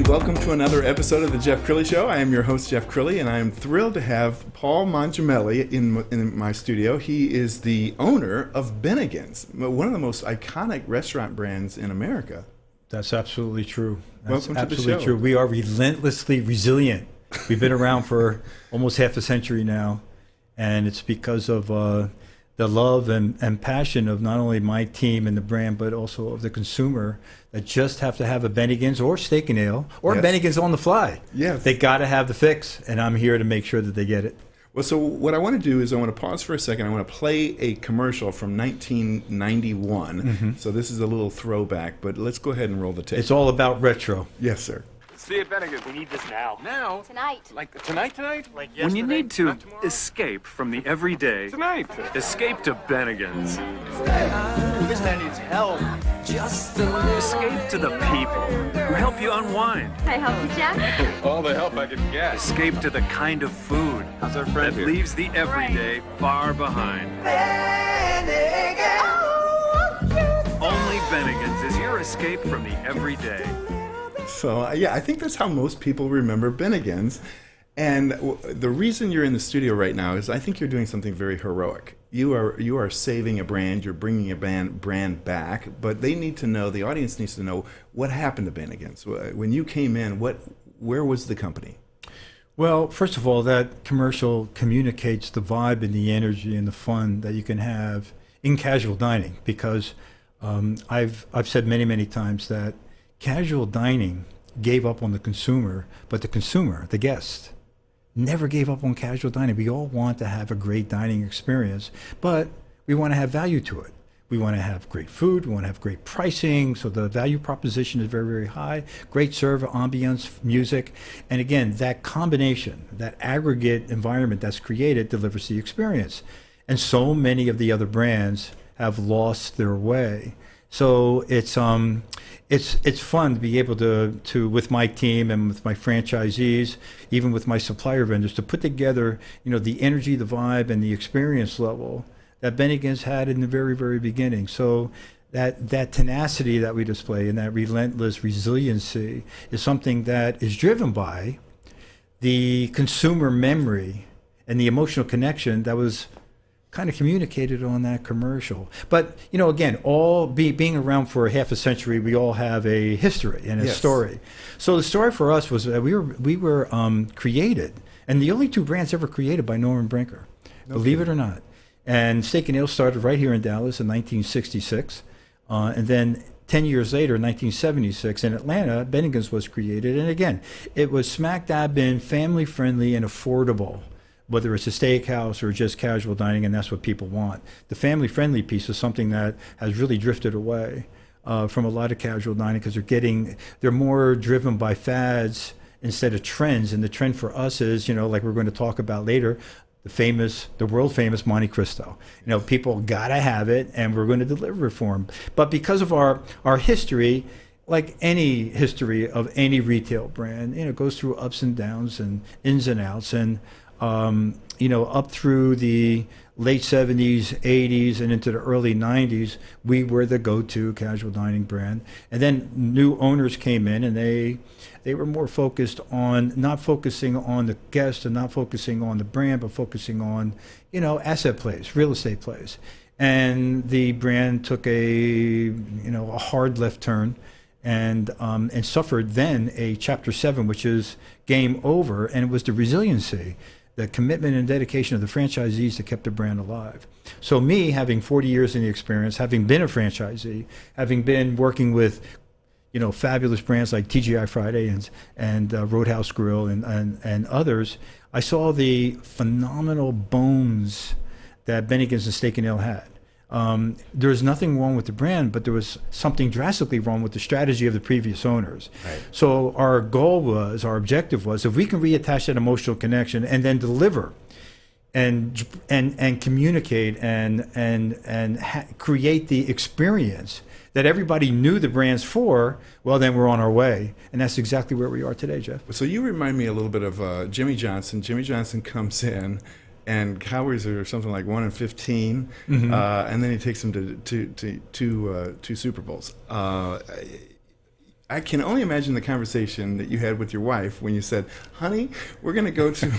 Welcome to another episode of the Jeff Crilley Show. I am your host, Jeff Crilley, and I am thrilled to have Paul Mangiamele in my studio. He is the owner of Bennigans, one of the most iconic restaurant brands in America. That's absolutely true. That's Welcome to the absolutely show. true. We are relentlessly resilient. We've been around for almost half a century now, and it's because of the love and passion of not only my team and the brand, but also of the consumer that just have to have a Bennigans or steak and ale or Yes. Bennigans on the fly. Yes. They got to have the fix, and I'm here to make sure that they get it. Well, so what I want to do is I want to pause for a second. I want to play a commercial from 1991. Mm-hmm. So this is a little throwback, but let's go ahead and roll the tape. It's all about retro. Yes, sir. See you, Bennigan. We need this now. Now? Tonight. Like tonight? Like yesterday. When you need to Not tomorrow? escape from the everyday. Tonight. Escape to Bennigan's. This man needs help. Escape to the people who help you unwind. Can I help you, Jack? All the help I can get. Escape to the kind of food How's our friend that here? leaves the everyday far behind. Only Bennigan's is your escape from the everyday. So, yeah, I think that's how most people remember Bennigans. And the reason you're in the studio right now is I think you're doing something very heroic. You are saving a brand, you're bringing a brand back, but they need to know, the audience needs to know what happened to Bennigans. When you came in, where was the company? Well, first of all, that commercial communicates the vibe and the energy and the fun that you can have in casual dining, because I've said many times that casual dining gave up on the consumer, but the consumer, the guest, never gave up on casual dining. We all want to have a great dining experience, but we want to have value to it. We want to have great food, we want to have great pricing, so the value proposition is very high, great serve, ambience, music, and again, that combination, that aggregate environment that's created delivers the experience. And so many of the other brands have lost their way. So it's fun to be able to with my team and with my franchisees, even with my supplier vendors, to put together, the energy, the vibe, and the experience level that Bennigans had in the very beginning. So that tenacity that we display and that relentless resiliency is something that is driven by the consumer memory and the emotional connection that was kind of communicated on that commercial. But again, being around for half a century, we all have a history and a Yes. story. So the story for us was that we were created, and the only two brands ever created by Norman Brinker, believe it or not. And Steak and Ale started right here in Dallas in 1966, and then 10 years later, in 1976, in Atlanta, Bennigans was created. And again, it was smack dab in family friendly and affordable, whether it's a steakhouse or just casual dining, and that's what people want. The family-friendly piece is something that has really drifted away from a lot of casual dining, because they're more driven by fads instead of trends. And the trend for us is, like we're going to talk about later, the world famous Monte Cristo. People gotta have it, and we're going to deliver it for them. But because of our history, like any history of any retail brand, it goes through ups and downs and ins and outs, and up through the late 70s, 80s, and into the early 90s, we were the go-to casual dining brand. And then new owners came in, and they were more focused on not focusing on the guest and not focusing on the brand, but focusing on, asset plays, real estate plays. And the brand took a hard left turn, and suffered then a Chapter 7, which is game over, and it was the resiliency, the commitment and dedication of the franchisees that kept the brand alive. So me, having 40 years in the experience, having been a franchisee, having been working with fabulous brands like TGI Friday and Roadhouse Grill and others, I saw the phenomenal bones that Bennigans and Steak and Ale had. There was nothing wrong with the brand, but there was something drastically wrong with the strategy of the previous owners. Right. So our objective was, if we can reattach that emotional connection and then deliver and communicate and create the experience that everybody knew the brand's for, well, then we're on our way. And that's exactly where we are today, Jeff. So you remind me a little bit of Jimmie Johnson. Jimmie Johnson comes in, and Cowboys are something like 1-15, and then he takes them to two Super Bowls. I can only imagine the conversation that you had with your wife when you said, "Honey, we're going to go to a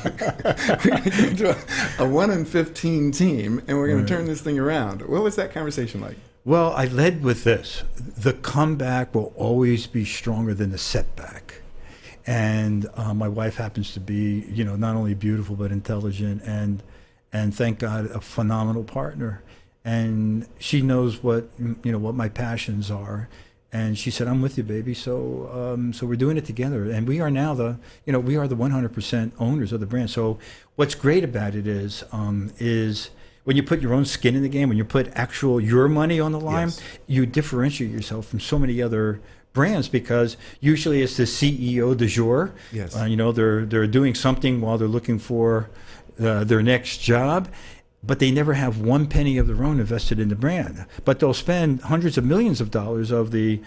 1-15 team, and we're going to turn this thing around." What was that conversation like? Well, I led with this: the comeback will always be stronger than the setback. And my wife happens to be, not only beautiful but intelligent, and thank God, a phenomenal partner. And she knows what my passions are. And she said, "I'm with you, baby." So we're doing it together, and we are now the 100% owners of the brand. So what's great about it is when you put your own skin in the game, when you put your money on the line, yes, you differentiate yourself from so many other brands, because usually it's the CEO du jour. Yes. They're doing something while they're looking for their next job, but they never have one penny of their own invested in the brand. But they'll spend hundreds of millions of dollars of the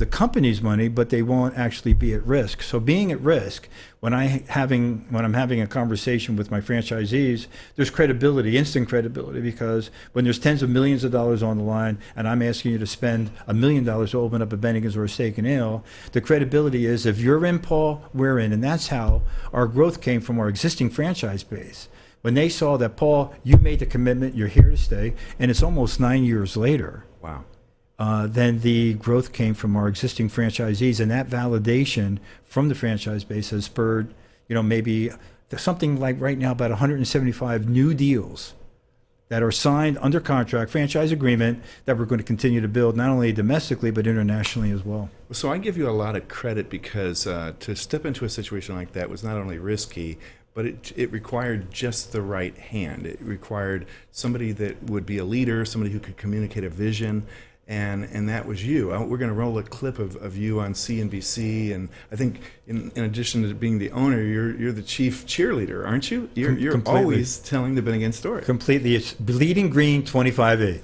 company's money, but they won't actually be at risk. So being at risk, when I'm having a conversation with my franchisees, there's credibility, instant credibility, because when there's tens of millions of dollars on the line, and I'm asking you to spend $1 million to open up a Bennigans or a Steak and Ale, the credibility is, if you're in, Paul, we're in. And that's how our growth came from our existing franchise base. When they saw that, Paul, you made the commitment, you're here to stay, and it's almost 9 years later. Wow. Then the growth came from our existing franchisees, and that validation from the franchise base has spurred, maybe something like right now about 175 new deals that are signed under contract, franchise agreement, that we're going to continue to build, not only domestically but internationally as well. So I give you a lot of credit, because to step into a situation like that was not only risky, but it required just the right hand. It required somebody that would be a leader, somebody who could communicate a vision, and that was you. We're going to roll a clip of you on CNBC, and I think in addition to being the owner, you're the chief cheerleader, aren't you? You're always telling the Bennigan story. Completely. It's bleeding green 25-8.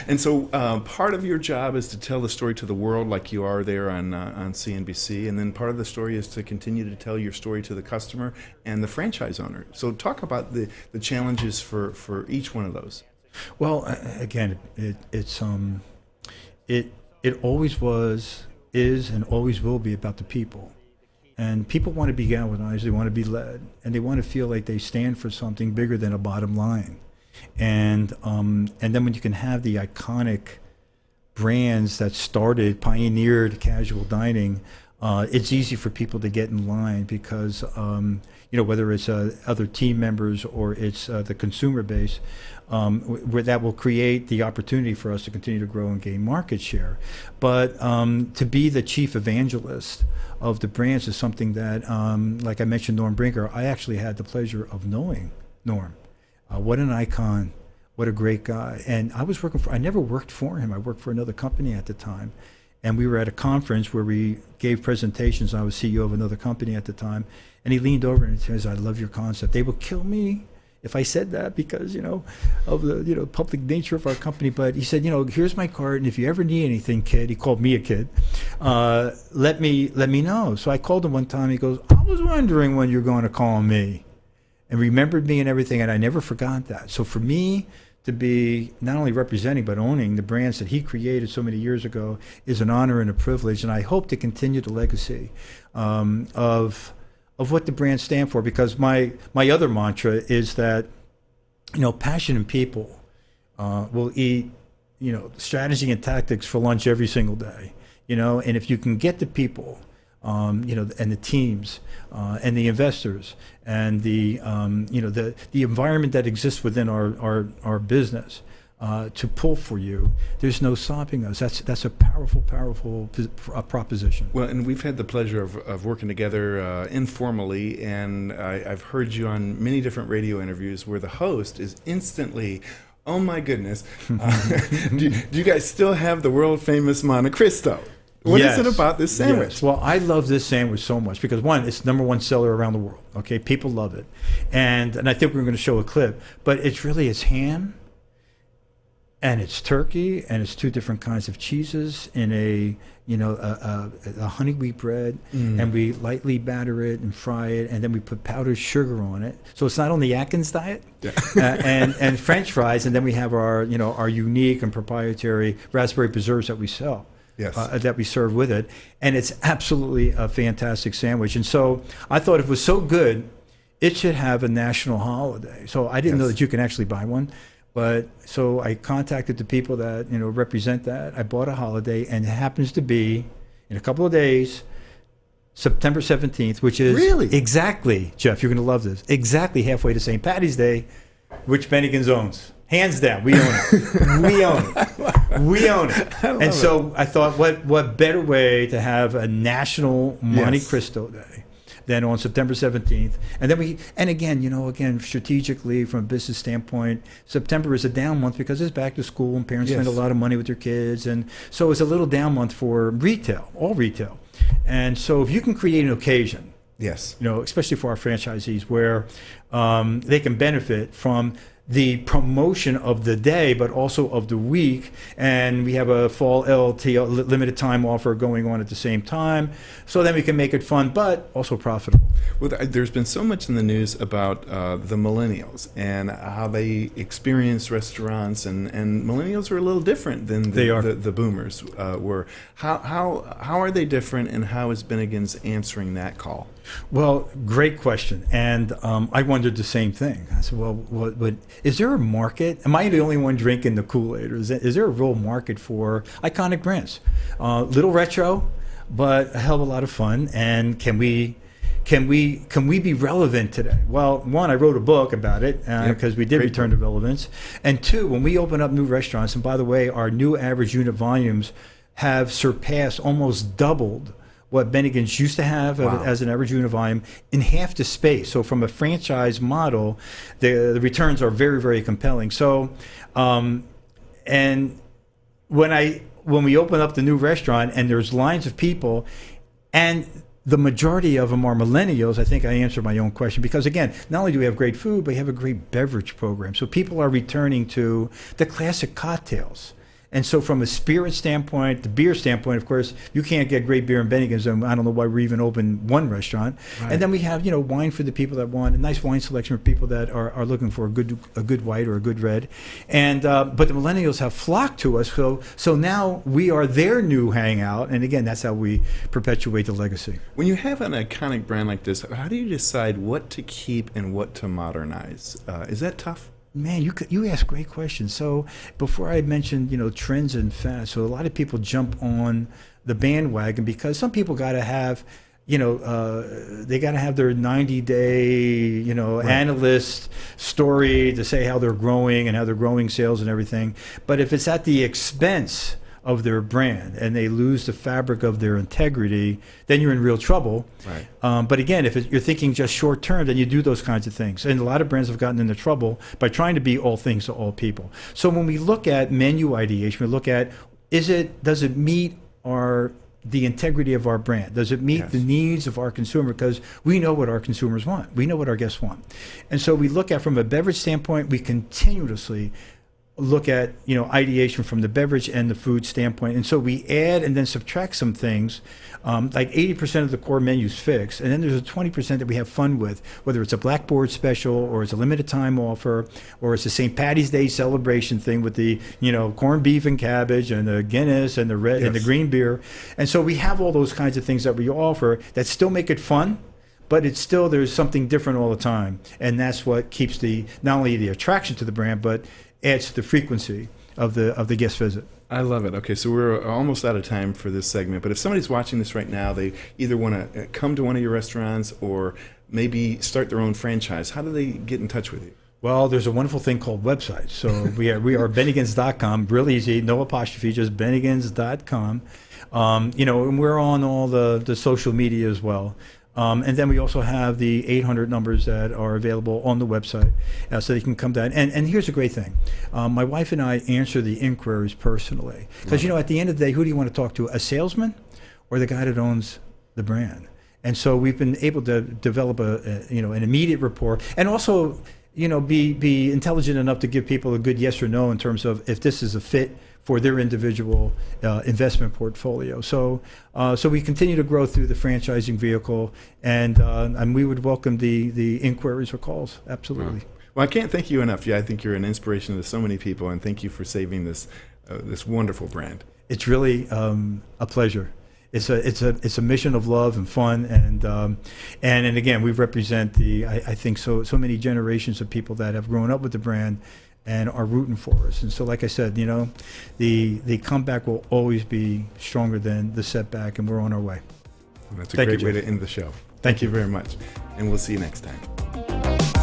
And so part of your job is to tell the story to the world, like you are there on CNBC, and then part of the story is to continue to tell your story to the customer and the franchise owner. So talk about the challenges for each one of those. Well, again, it always was, is, and always will be about the people. And people want to be galvanized, they want to be led, and they want to feel like they stand for something bigger than a bottom line. And then when you can have the iconic brands that pioneered casual dining, it's easy for people to get in line, because whether it's other team members or it's the consumer base, where that will create the opportunity for us to continue to grow and gain market share. But to be the chief evangelist of the brands is something that, like I mentioned, Norm Brinker, I actually had the pleasure of knowing Norm. What an icon, what a great guy. And I never worked for him. I worked for another company at the time. And we were at a conference where we gave presentations. I was CEO of another company at the time. And he leaned over and he says, "I love your concept. They will kill me if I said that, because, of the, public nature of our company. But he said, here's my card. And if you ever need anything, kid," he called me a kid, let me know. So I called him one time. He goes, "I was wondering when you're going to call me." And remembered me and everything, and I never forgot that. So for me to be not only representing but owning the brands that he created so many years ago is an honor and a privilege, and I hope to continue the legacy of what the brands stand for, because my other mantra is that, passion and people will eat, strategy and tactics for lunch every single day, and if you can get the people, and the teams, and the investors, and the environment that exists within our business, to pull for you, there's no stopping us. That's a powerful proposition. Well, and we've had the pleasure of working together informally, and I've heard you on many different radio interviews where the host is instantly, "Oh my goodness, do you guys still have the world famous Monte Cristo?" What is it about this sandwich? Yes. Well, I love this sandwich so much because, one, it's #1 seller around the world. Okay, people love it, and I think we're going to show a clip. But it's ham, and it's turkey, and it's 2 different kinds of cheeses in a honey wheat bread, and we lightly batter it and fry it, and then we put powdered sugar on it. So it's not on the Atkins diet, and French fries, and then we have our unique and proprietary raspberry preserves that we sell. Yes. That we serve with it, and it's absolutely a fantastic sandwich. And so I thought it was so good, it should have a national holiday. So I didn't know that you can actually buy one, but so I contacted the people that represent that. I bought a holiday, and it happens to be in a couple of days, September 17th, which is really exactly, Jeff, you're going to love this, exactly halfway to St. Patty's Day, which Bennigans owns. Hands down, we own it. We own it. We own it. And so I thought, what better way to have a national Monte Cristo Day than on September 17th? And then again, strategically from a business standpoint, September is a down month because it's back to school and parents spend a lot of money with their kids, and so it's a little down month for retail, all retail. And so if you can create an occasion, especially for our franchisees, where they can benefit from the promotion of the day, but also of the week. And we have a fall LTO, limited time offer going on at the same time. So then we can make it fun, but also profitable. Well, there's been so much in the news about the millennials and how they experience restaurants, and millennials are a little different than the boomers were. How are they different, and how is Bennigans answering that call? Well, great question. And I wondered the same thing. I said, well, what is there a market? Am I the only one drinking the Kool-Aid? Or is there a real market for iconic brands? Little retro, but a hell of a lot of fun. And can we be relevant today? Well, one, I wrote a book about it because we did return to relevance. And two, when we open up new restaurants, and by the way, our new average unit volumes have surpassed, almost doubled what Bennigans used to have as an average unit volume in half the space. So from a franchise model, the returns are very, very compelling. So, and when we open up the new restaurant and there's lines of people, and the majority of them are millennials, I think I answered my own question, because again, not only do we have great food, but we have a great beverage program. So people are returning to the classic cocktails. And so from a spirit standpoint, the beer standpoint, of course, you can't get great beer in Bennigans, and I don't know why we even opened one restaurant. Right. And then we have, wine for the people that want, a nice wine selection for people that are looking for a good white or a good red. And but the millennials have flocked to us, so now we are their new hangout. And again, that's how we perpetuate the legacy. When you have an iconic brand like this, how do you decide what to keep and what to modernize? Is that tough? Man, you ask great questions. So before I mentioned, trends and fads, so a lot of people jump on the bandwagon because some people got to have, they got to have their 90-day, analyst story to say how they're growing and how they're growing sales and everything. But if it's at the expense of their brand and they lose the fabric of their integrity, then you're in real trouble. Right. But again, if you're thinking just short term, then you do those kinds of things. And a lot of brands have gotten into trouble by trying to be all things to all people. So when we look at menu ideation, we look at does it meet the integrity of our brand? Does it meet the needs of our consumer? Because we know what our consumers want. We know what our guests want. And so we look at, from a beverage standpoint, we continuously look at ideation from the beverage and the food standpoint, and so we add and then subtract some things. Like 80% of the core menu's fixed, and then there's a 20% that we have fun with, whether it's a Blackboard special or it's a limited time offer or it's a St. Patty's Day celebration thing with the corned beef and cabbage and the Guinness and the red and the green beer. And so we have all those kinds of things that we offer that still make it fun, but it's still, there's something different all the time, and that's what keeps not only the attraction to the brand, but adds to the frequency of the guest visit. I love it. Okay, so we're almost out of time for this segment, but if somebody's watching this right now, they either want to come to one of your restaurants or maybe start their own franchise, how do they get in touch with you? Well, there's a wonderful thing called websites. So we are Bennigans.com, real easy, no apostrophe, just Bennigans.com. And we're on all the social media as well. And then we also have the 800 numbers that are available on the website, so they can come down. And here's a great thing. My wife and I answer the inquiries personally. Because, at the end of the day, who do you want to talk to? A salesman or the guy that owns the brand? And so we've been able to develop an immediate rapport, and also, be intelligent enough to give people a good yes or no in terms of if this is a fit for their individual investment portfolio. So we continue to grow through the franchising vehicle, and we would welcome the inquiries or calls. Absolutely. Wow. Well, I can't thank you enough. Yeah, I think you're an inspiration to so many people, and thank you for saving this wonderful brand. It's really a pleasure. It's a mission of love and fun, and again, we represent I think so many generations of people that have grown up with the brand and are rooting for us. And so, like I said, the comeback will always be stronger than the setback, and we're on our way. Well, that's a great way to end the show. Thank you very much, and we'll see you next time.